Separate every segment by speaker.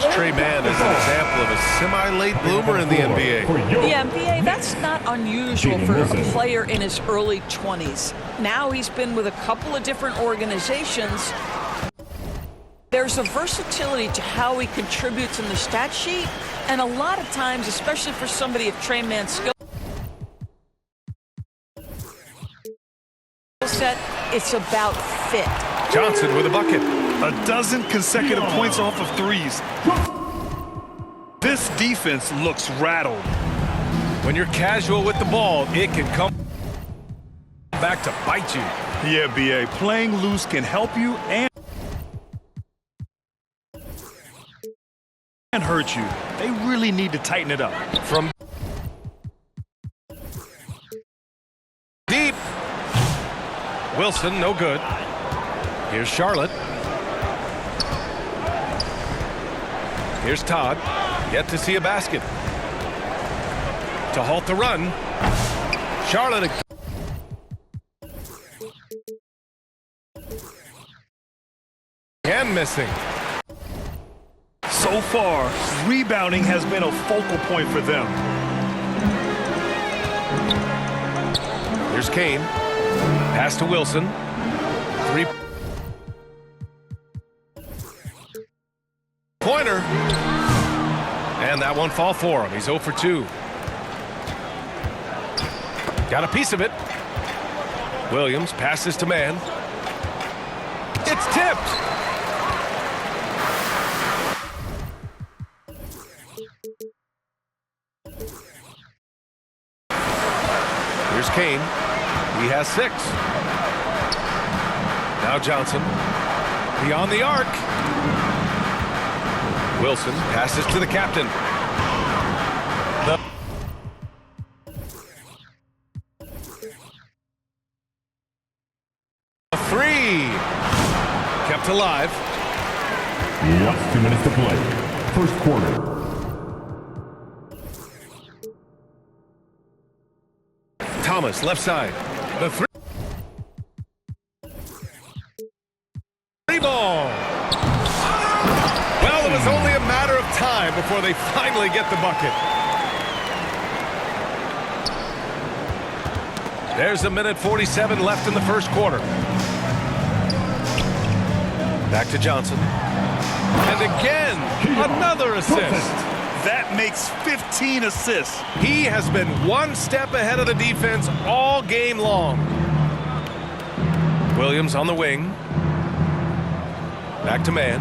Speaker 1: course, Trey Mann is an example of a semi-late bloomer in the NBA.
Speaker 2: The NBA, that's not unusual for a player in his early 20s. Now he's been with a couple of different organizations. There's a versatility to how he contributes in the stat sheet, and a lot of times, especially for somebody of Trey Mann's skill set, it's about fit.
Speaker 1: Johnson with a bucket.
Speaker 3: A dozen consecutive points off of threes. This defense looks rattled.
Speaker 1: When you're casual with the ball, it can come back to bite you.
Speaker 3: Yeah, B.A., playing loose can help you and hurt you. They really need to tighten it up.
Speaker 1: From deep. Wilson, no good. Here's Charlotte. Here's Todd. Yet to see a basket. To halt the run. Charlotte. And missing.
Speaker 3: So far, rebounding has been a focal point for them.
Speaker 1: Here's Kane. Pass to Wilson. Three-pointer. And that won't fall for him. He's 0 for 2. Got a piece of it. Williams passes to Mann. It's tipped. Here's Kane. He has 6. Now Johnson. Beyond the arc. Wilson passes to the captain. The 3. Kept alive.
Speaker 4: Last 2 minutes to play. First quarter.
Speaker 1: Thomas, left side. The 3. Free ball. Well, it was only a matter of time before they finally get the bucket. There's a minute 47 left in the first quarter. Back to Johnson. And again, another assist.
Speaker 3: That makes 15 assists.
Speaker 1: He has been one step ahead of the defense all game long. Williams on the wing. Back to Mann.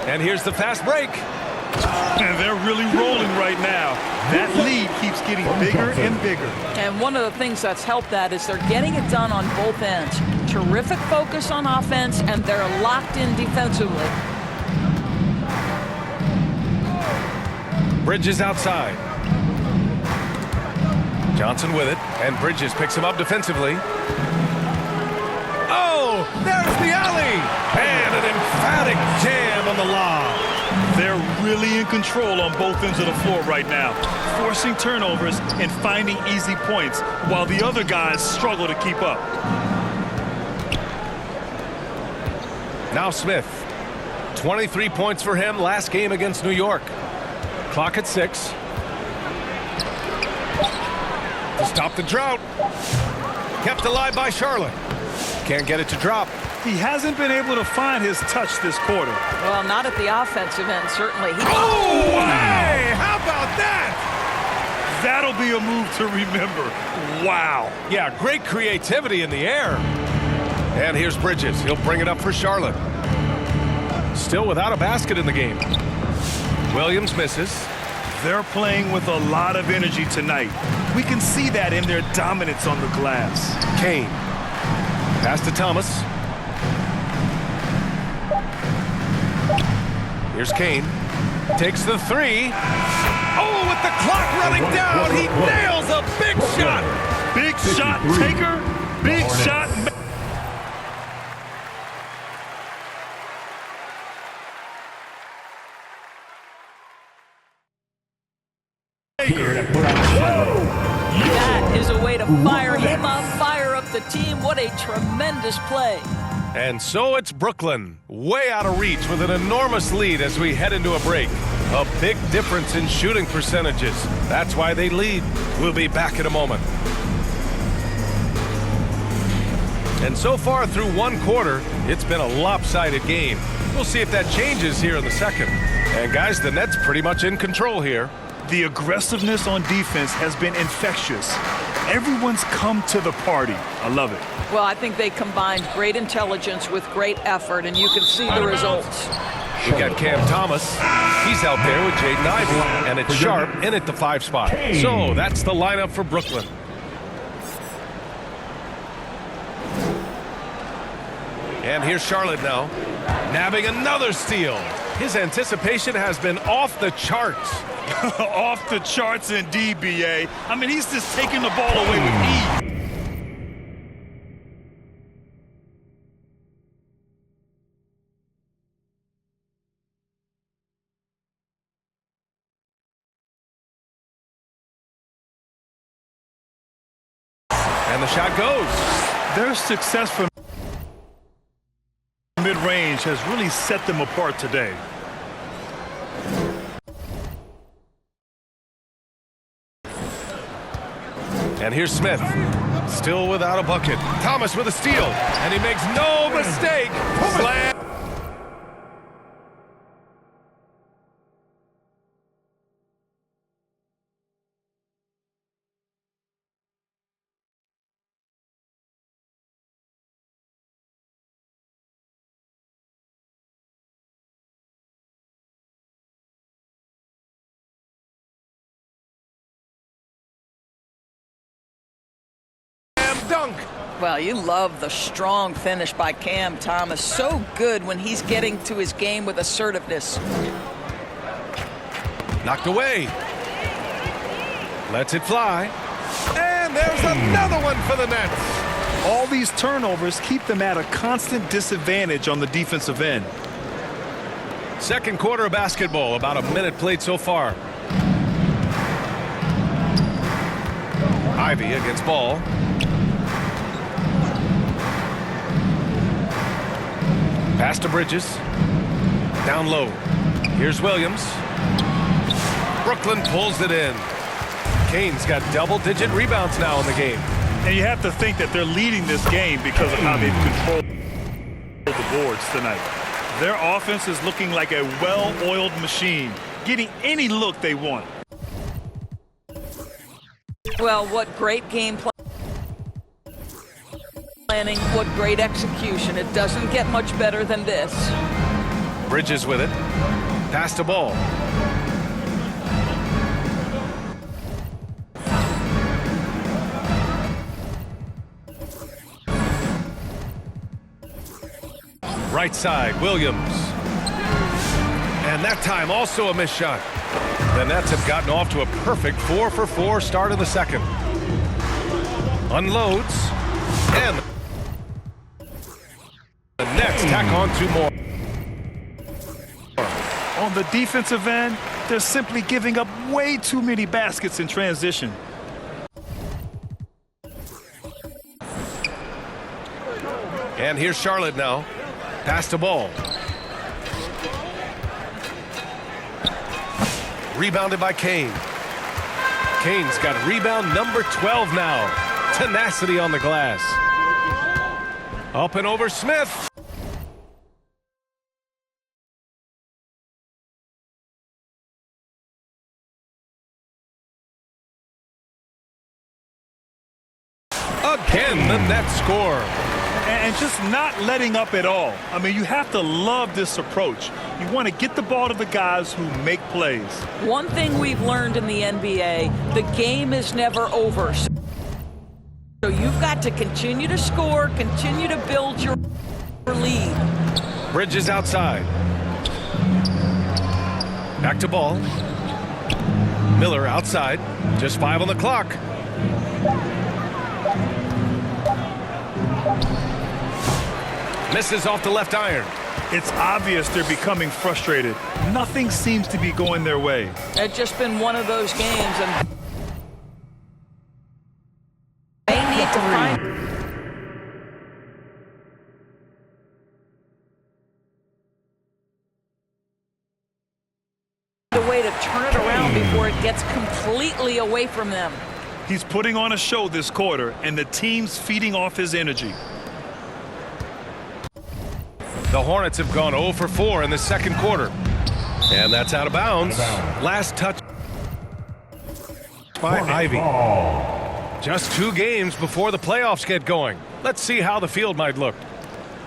Speaker 1: And here's the fast break.
Speaker 3: And they're really rolling right now. That lead keeps getting bigger and bigger.
Speaker 2: And one of the things that's helped that is they're getting it done on both ends. Terrific focus on offense, and they're locked in defensively.
Speaker 1: Bridges outside. Johnson with it, and Bridges picks him up defensively. Oh, there's the alley! And an emphatic jam on the lob.
Speaker 3: They're really in control on both ends of the floor right now, forcing turnovers and finding easy points while the other guys struggle to keep up.
Speaker 1: Now Smith. 23 points for him last game against New York. Clock at 6. To stop the drought. Kept alive by Charlotte. Can't get it to drop.
Speaker 3: He hasn't been able to find his touch this quarter.
Speaker 2: Well, not at the offensive end, certainly.
Speaker 1: Oh, hey! How about that?
Speaker 3: That'll be a move to remember. Wow.
Speaker 1: Yeah, great creativity in the air. And here's Bridges. He'll bring it up for Charlotte. Still without a basket in the game. Williams misses.
Speaker 3: They're playing with a lot of energy tonight. We can see that in their dominance on the glass.
Speaker 1: Kane. Pass to Thomas. Here's Kane. Takes the 3. Oh, with the clock running down, he nails a big shot.
Speaker 3: Big shot taker. Big shot.
Speaker 2: That is a way to fire him up, fire up the team. What a tremendous play.
Speaker 1: And so it's Brooklyn, way out of reach with an enormous lead as we head into a break. A big difference in shooting percentages. That's why they lead. We'll be back in a moment. And so far through one quarter, it's been a lopsided game. We'll see if that changes here in the second. And guys, the Nets pretty much in control here.
Speaker 3: The aggressiveness on defense has been infectious. Everyone's come to the party. I love it.
Speaker 2: Well, I think they combined great intelligence with great effort, and you can see the results.
Speaker 1: We got Cam Thomas. He's out there with Jaden Ivey. And it's Sharp in at the 5 spot. So that's the lineup for Brooklyn. And here's Charlotte now, nabbing another steal. His anticipation has been off the charts.
Speaker 3: Off the charts indeed, B.A. I mean, he's just taking the ball away with ease.
Speaker 1: And the shot goes.
Speaker 3: Their success from mid-range has really set them apart today.
Speaker 1: And here's Smith, still without a bucket. Thomas with a steal, and he makes no mistake. Slam. Dunk.
Speaker 2: Well, you love the strong finish by Cam Thomas. So good when he's getting to his game with assertiveness.
Speaker 1: Knocked away. Lets it fly. And there's another one for the Nets.
Speaker 3: All these turnovers keep them at a constant disadvantage on the defensive end.
Speaker 1: Second quarter of basketball, about a minute played so far. Ivey against Ball. Pass to Bridges. Down low. Here's Williams. Brooklyn pulls it in. Kane's got double-digit rebounds now in the game.
Speaker 3: And you have to think that they're leading this game because of how they've controlled the boards tonight. Their offense is looking like a well-oiled machine, getting any look they want.
Speaker 2: Well, what great game planning, what great execution. It doesn't get much better than this.
Speaker 1: Bridges with it. Pass to Ball. Right side, Williams. And that time also a missed shot. The Nets have gotten off to a perfect 4-for-4 start of the second. Unloads. And the Nets tack on 2 more.
Speaker 3: On the defensive end, they're simply giving up way too many baskets in transition.
Speaker 1: And here's Charlotte now. Pass to Ball. Rebounded by Kane. Kane's got rebound number 12 now. Tenacity on the glass. Up and over Smith. Again, the Nets score.
Speaker 3: And just not letting up at all. I mean, you have to love this approach. You want to get the ball to the guys who make plays.
Speaker 2: One thing we've learned in the NBA, the game is never over. So you've got to continue to score, continue to build your lead.
Speaker 1: Bridges outside. Back to Ball. Miller outside. Just 5 on the clock. Misses off the left iron.
Speaker 3: It's obvious they're becoming frustrated. Nothing seems to be going their way.
Speaker 2: It's just been one of those games, and they need to find gets completely away from them.
Speaker 3: He's putting on a show this quarter, and the team's feeding off his energy.
Speaker 1: The Hornets have gone 0 for 4 in the second quarter. And that's out of bounds. Last touch by Ivy. Just 2 games before the playoffs get going. Let's see how the field might look.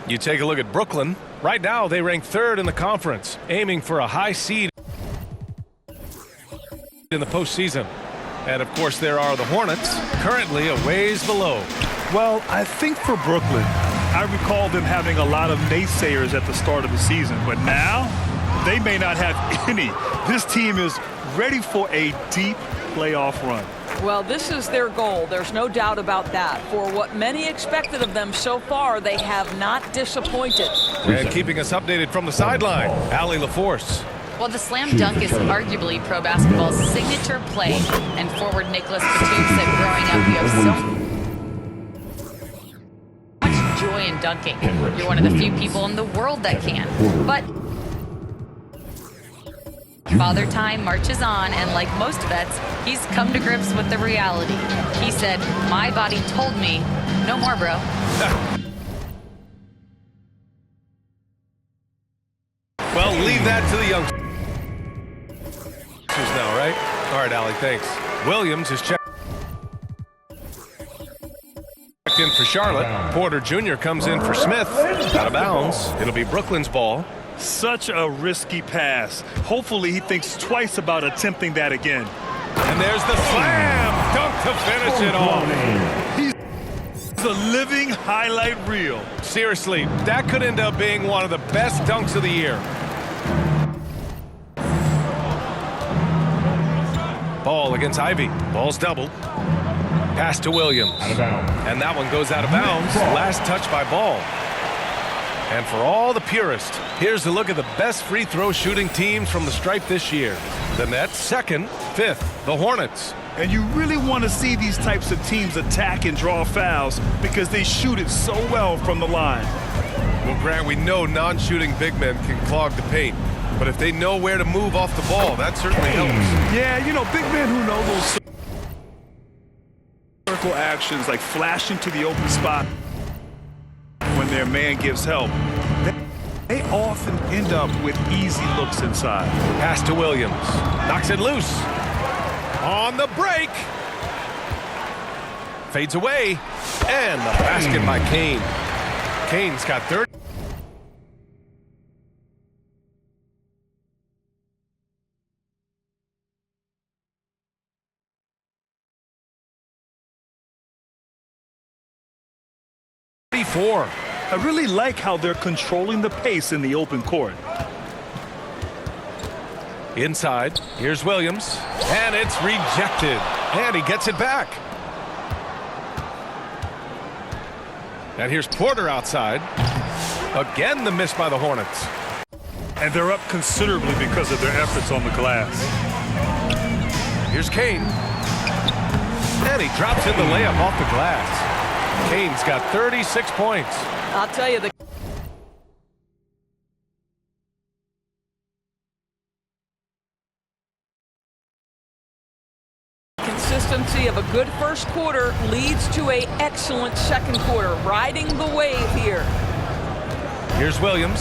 Speaker 1: You take a look at Brooklyn. Right now, they rank 3rd in the conference, aiming for a high seed in the postseason. And, of course, there are the Hornets, currently a ways below.
Speaker 3: Well, I think for Brooklyn, I recall them having a lot of naysayers at the start of the season, but now they may not have any. This team is ready for a deep playoff run.
Speaker 2: Well, this is their goal. There's no doubt about that. For what many expected of them so far, they have not disappointed.
Speaker 1: And keeping us updated from the sideline, Allie LaForce.
Speaker 5: Well, the slam dunk is arguably pro basketball's signature play, and forward Nicholas Batum said growing up, you have so much joy in dunking. You're one of the few people in the world that can. But Father Time marches on, and like most vets, he's come to grips with the reality. He said, "My body told me, no more, bro."
Speaker 1: Well, leave that to the youngsters now, right? All right, Allie, thanks. Williams is checked in for Charlotte. Porter Jr. comes in for Smith. Out of bounds. It'll be Brooklyn's ball.
Speaker 3: Such a risky pass. Hopefully he thinks twice about attempting that again.
Speaker 1: And there's the slam dunk to finish it off.
Speaker 3: He's a living highlight reel.
Speaker 1: Seriously, that could end up being one of the best dunks of the year. Ball against Ivy. Ball's doubled. Pass to Williams. And that one goes out of bounds. Last touch by Ball. And for all the purists, here's a look at the best free throw shooting teams from the stripe this year. The Nets, 2nd, 5th, the Hornets.
Speaker 3: And you really want to see these types of teams attack and draw fouls because they shoot it so well from the line.
Speaker 1: Well, Grant, we know non-shooting big men can clog the paint. But if they know where to move off the ball, that certainly helps.
Speaker 3: Yeah, you know, big men who know those circle actions like flashing to the open spot when their man gives help, they often end up with easy looks inside.
Speaker 1: Pass to Williams. Knocks it loose. On the break. Fades away. And the basket by Kane. Kane's got 30.
Speaker 3: I really like how they're controlling the pace in the open court.
Speaker 1: Inside, here's Williams, and it's rejected, and he gets it back. And here's Porter outside. Again, the miss by the Hornets.
Speaker 3: And they're up considerably because of their efforts on the glass.
Speaker 1: Here's Kane. And he drops in the layup off the glass. Kane's got 36 points.
Speaker 2: I'll tell you, the consistency of a good first quarter leads to an excellent second quarter, riding the wave here.
Speaker 1: Here's Williams.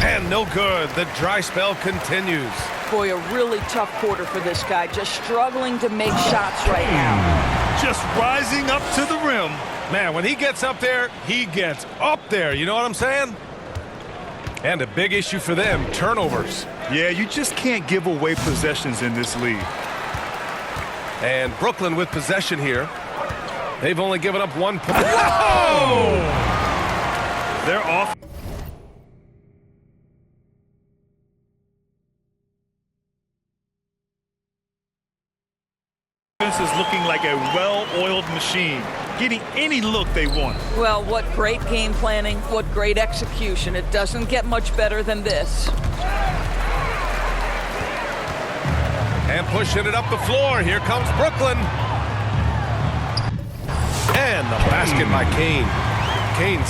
Speaker 1: And no good. The dry spell continues.
Speaker 2: Boy, a really tough quarter for this guy, just struggling to make shots right now.
Speaker 3: Just rising up to the rim.
Speaker 1: Man, when he gets up there, he gets up there. You know what I'm saying? And a big issue for them, turnovers.
Speaker 3: Yeah, you just can't give away possessions in this league.
Speaker 1: And Brooklyn with possession here. They've only given up 1 point. Whoa!
Speaker 3: They're off. Is looking like a well-oiled machine, getting any look they want.
Speaker 2: Well, what great game planning, what great execution. It doesn't get much better than this.
Speaker 1: And pushing it up the floor. Here comes Brooklyn. And the basket by Kane. Kane's